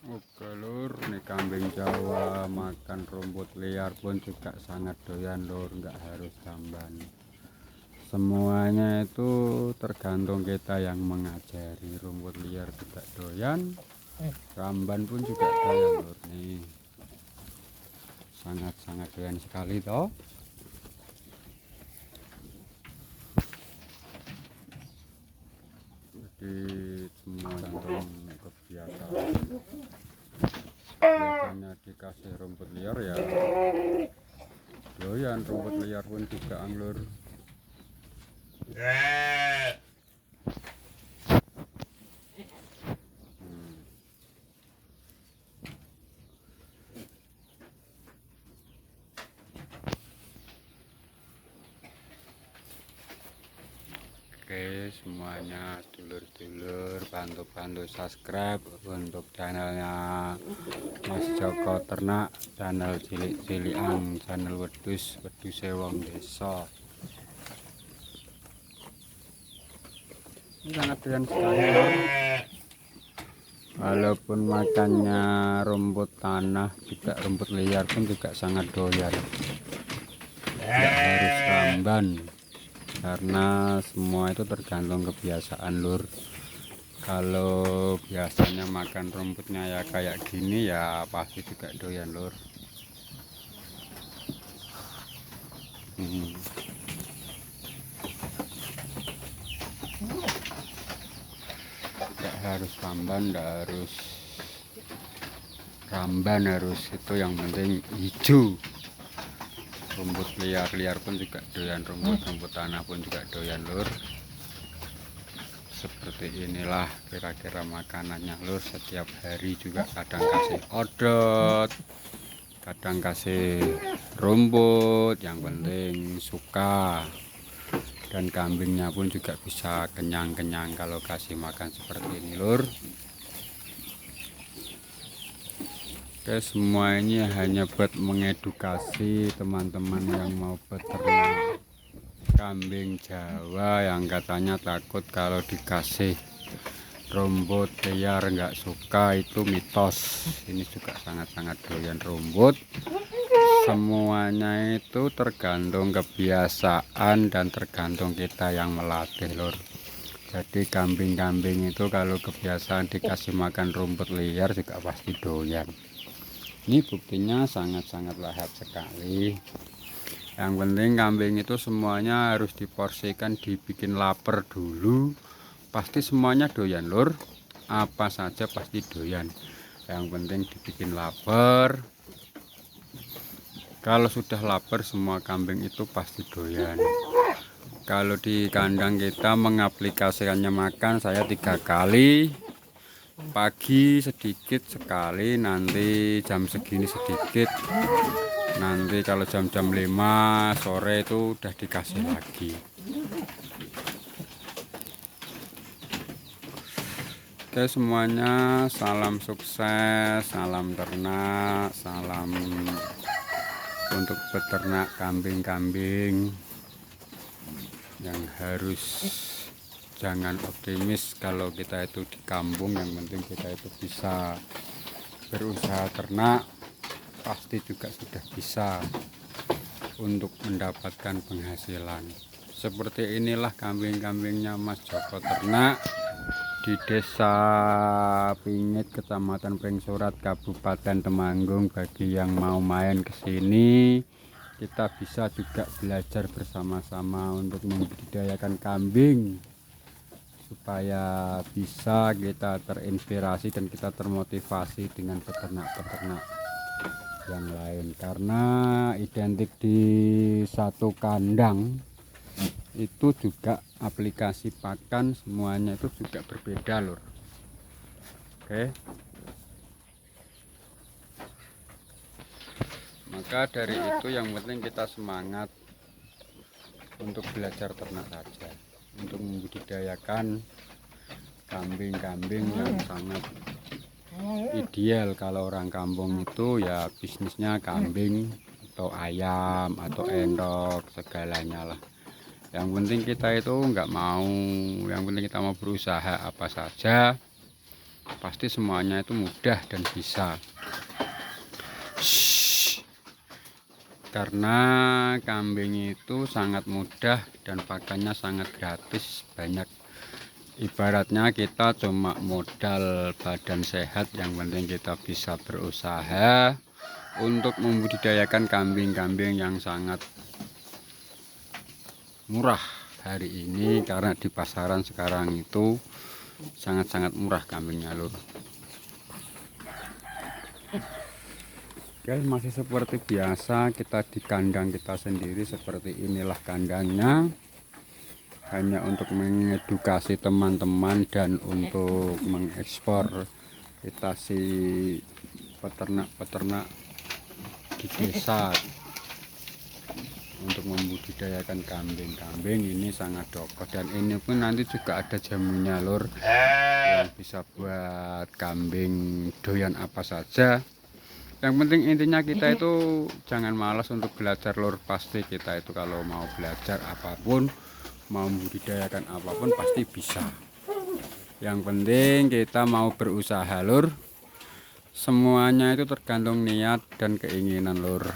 Oke lur, nih kambing Jawa makan rumput liar pun juga sangat doyan lur, nggak harus jamban. Semuanya itu tergantung kita yang mengajari. Rumput liar juga doyan, ramban pun juga doyan lur. Nih sangat-sangat doyan sekali toh. Jadi semua tergantung kebiasaan. Biasanya dikasih rumput liar ya doyan, rumput liar pun juga lur. Oke semuanya dulur-dulur, bantu-bantu subscribe untuk channelnya Mas Joko Ternak, channel cilik-cilikan, channel wedhus wong desa. Ini sangat doyan sekali lor. Walaupun makannya rumput tanah, juga rumput liar pun juga sangat doyan. Tidak harus ramban, karena semua itu tergantung kebiasaan lur. Kalau biasanya makan rumputnya ya kayak gini ya pasti juga doyan lur. Tidak harus ramban, tidak harus ramban, harus itu yang penting hijau. Rumput liar pun juga doyan, rumput tanah pun juga doyan lur. Seperti inilah kira-kira makanannya lur. Setiap hari juga kadang kasih odot, kadang kasih rumput, yang penting suka. Dan kambingnya pun juga bisa kenyang-kenyang kalau kasih makan seperti ini lur. Oke, semua ini hanya buat mengedukasi teman-teman yang mau beternak kambing Jawa yang katanya takut kalau dikasih rumput liar nggak suka, itu mitos. Ini juga sangat-sangat doyan rumput. Semuanya itu tergantung kebiasaan dan tergantung kita yang melatih lur. Jadi kambing-kambing itu kalau kebiasaan dikasih makan rumput liar juga pasti doyan. Ini buktinya sangat-sangat lahap sekali. Yang penting kambing itu semuanya harus diporsikan, dibikin lapar dulu. Pasti semuanya doyan lur. Apa saja pasti doyan. Yang penting dibikin lapar. Kalau sudah lapar semua kambing itu pasti doyan. Kalau di kandang kita mengaplikasikannya makan saya 3 kali. Pagi sedikit sekali, nanti jam segini sedikit, nanti kalau jam-jam 5 sore itu udah dikasih lagi. Oke semuanya, salam sukses, salam ternak, salam untuk peternak kambing-kambing yang harus jangan optimis kalau kita itu di kampung. Yang penting kita itu bisa berusaha ternak, pasti juga sudah bisa untuk mendapatkan penghasilan. Seperti inilah kambing-kambingnya Mas Joko Ternak di Desa Pingit, Kecamatan Pringsurat, Kabupaten Temanggung. Bagi yang mau main ke sini, kita bisa juga belajar bersama-sama untuk membudidayakan kambing, supaya bisa kita terinspirasi dan kita termotivasi dengan peternak-peternak yang lain. Karena identik di satu kandang itu juga aplikasi pakan semuanya itu juga berbeda lur. Oke, maka dari itu yang penting kita semangat untuk belajar ternak saja, untuk membudidayakan kambing-kambing yang sangat ideal. Kalau orang kampung itu ya bisnisnya kambing atau ayam atau endok segalanya lah. Yang penting kita itu nggak mau, yang penting kita mau berusaha apa saja, pasti semuanya itu mudah dan bisa. Karena kambing itu sangat mudah dan pakannya sangat gratis, banyak. Ibaratnya kita cuma modal badan sehat, yang penting kita bisa berusaha untuk membudidayakan kambing-kambing yang sangat murah hari ini, karena di pasaran sekarang itu sangat-sangat murah kambingnya lur. Oke, masih seperti biasa kita di kandang kita sendiri. Seperti inilah kandangnya, hanya untuk mengedukasi teman-teman dan untuk mengekspor kita si peternak-peternak di desa untuk membudidayakan kambing-kambing. Ini sangat dokoh, dan ini pun nanti juga ada jamunya lur, yang bisa buat kambing doyan apa saja. Yang penting intinya kita itu jangan malas untuk belajar lur. Pasti kita itu kalau mau belajar apapun, mau membudidayakan apapun pasti bisa. Yang penting kita mau berusaha lur. Semuanya itu tergantung niat dan keinginan lur.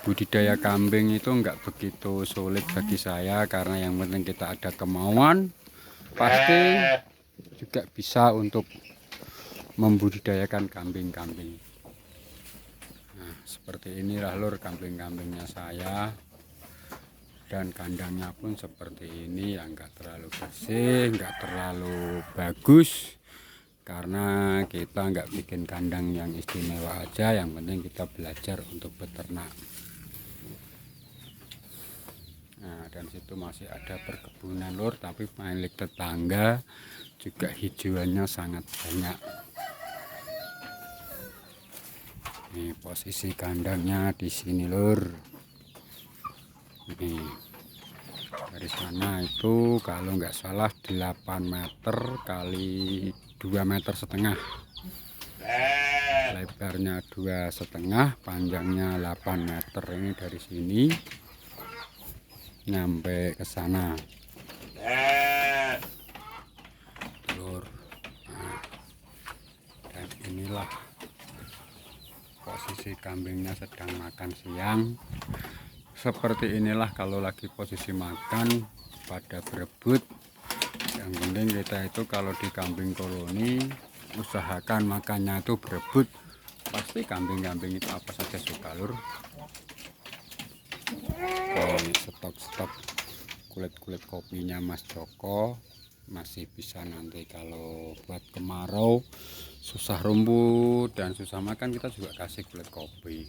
Budidaya kambing itu enggak begitu sulit bagi saya, karena yang penting kita ada kemauan, pasti juga bisa untuk membudidayakan kambing-kambing. Nah, seperti inilah lur kambing-kambingnya saya, dan kandangnya pun seperti ini, yang enggak terlalu bersih, enggak terlalu bagus, karena kita enggak bikin kandang yang istimewa aja, yang penting kita belajar untuk beternak. Nah, dan situ masih ada perkebunan lur, tapi milik tetangga, juga hijauannya sangat banyak. Ini posisi kandangnya di sini lur. Ini dari sana itu kalau nggak salah 8 meter kali 2,5 meter, lebarnya 2,5, panjangnya 8 meter. Ini dari sini nyampe ke sana lur. Nah, dan inilah posisi kambingnya sedang makan siang. Seperti inilah kalau lagi posisi makan pada berebut. Yang penting kita itu kalau di kambing koloni usahakan makannya itu berebut, pasti kambing-kambing itu apa saja suka lur. Stok-stok kulit-kulit kopinya Mas Joko masih bisa nanti kalau buat kemarau susah rumput dan susah makan, kita juga kasih kulit kopi.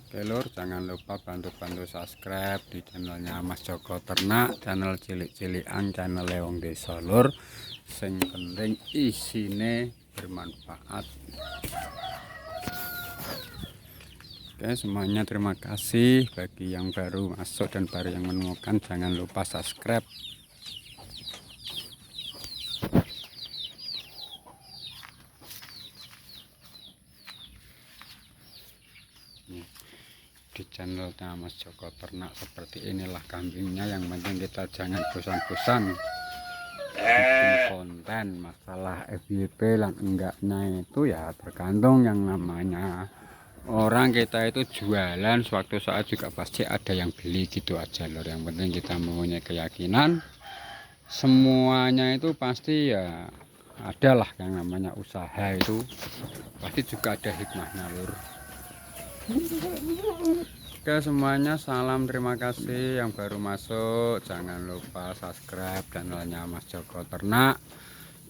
Oke lur, jangan lupa bantu-bantu subscribe di channelnya Mas Joko Ternak, channel cilik-cilikan, channel Leong Desa lur. Sing penting isine bermanfaat. Oke semuanya, terima kasih. Bagi yang baru masuk dan baru yang menemukan, jangan lupa subscribe. Di channelnya Mas Joko Ternak seperti inilah kambingnya. Yang penting kita jangan bosan-bosan bikin konten. Masalah FYP yang enggaknya itu ya tergantung, yang namanya orang kita itu jualan, suatu saat juga pasti ada yang beli, gitu aja lor. Yang penting kita mempunyai keyakinan, semuanya itu pasti ya adalah yang namanya usaha itu pasti juga ada hikmahnya lur. Oke semuanya, salam, terima kasih. Yang baru masuk jangan lupa subscribe channelnya Mas Joko Ternak,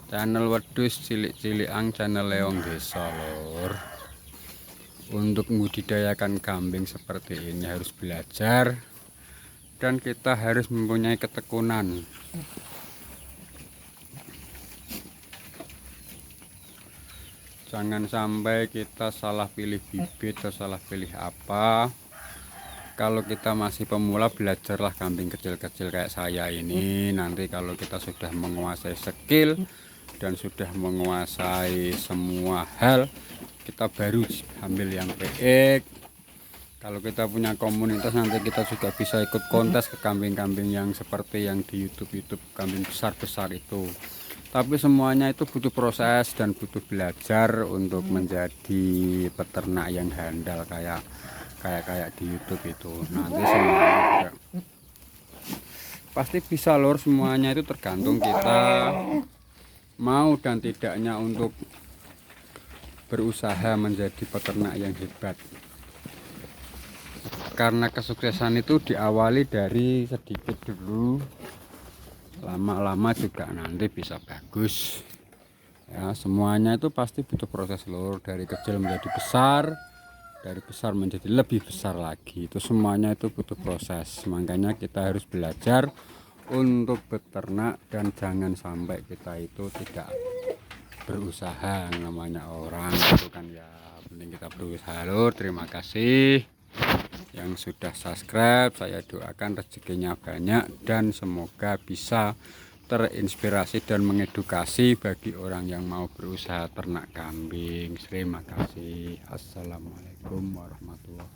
channel wedus cilik-cilikan, channel Leong Desa lur. Untuk membudidayakan kambing seperti ini harus belajar dan kita harus mempunyai ketekunan. Jangan sampai kita salah pilih bibit atau salah pilih apa. Kalau kita masih pemula, belajarlah kambing kecil-kecil kayak saya ini. Nanti kalau kita sudah menguasai skill dan sudah menguasai semua hal, kita baru ambil yang PX. Kalau kita punya komunitas, nanti kita juga bisa ikut kontes ke kambing-kambing yang seperti yang di YouTube kambing besar-besar itu. Tapi semuanya itu butuh proses dan butuh belajar untuk menjadi peternak yang handal kayak di YouTube itu. Nanti semuanya juga pasti bisa lor, semuanya itu tergantung kita mau dan tidaknya untuk berusaha menjadi peternak yang hebat. Karena kesuksesan itu diawali dari sedikit dulu, lama-lama juga nanti bisa bagus ya. Semuanya itu pasti butuh proses lur, dari kecil menjadi besar, dari besar menjadi lebih besar lagi, itu semuanya itu butuh proses. Makanya kita harus belajar untuk beternak dan jangan sampai kita itu tidak berusaha. Namanya orang itu kan ya, penting kita berusaha lur. Terima kasih yang sudah subscribe, saya doakan rezekinya banyak dan semoga bisa terinspirasi dan mengedukasi bagi orang yang mau berusaha ternak kambing. Terima kasih. Assalamualaikum warahmatullahi wabarakatuh.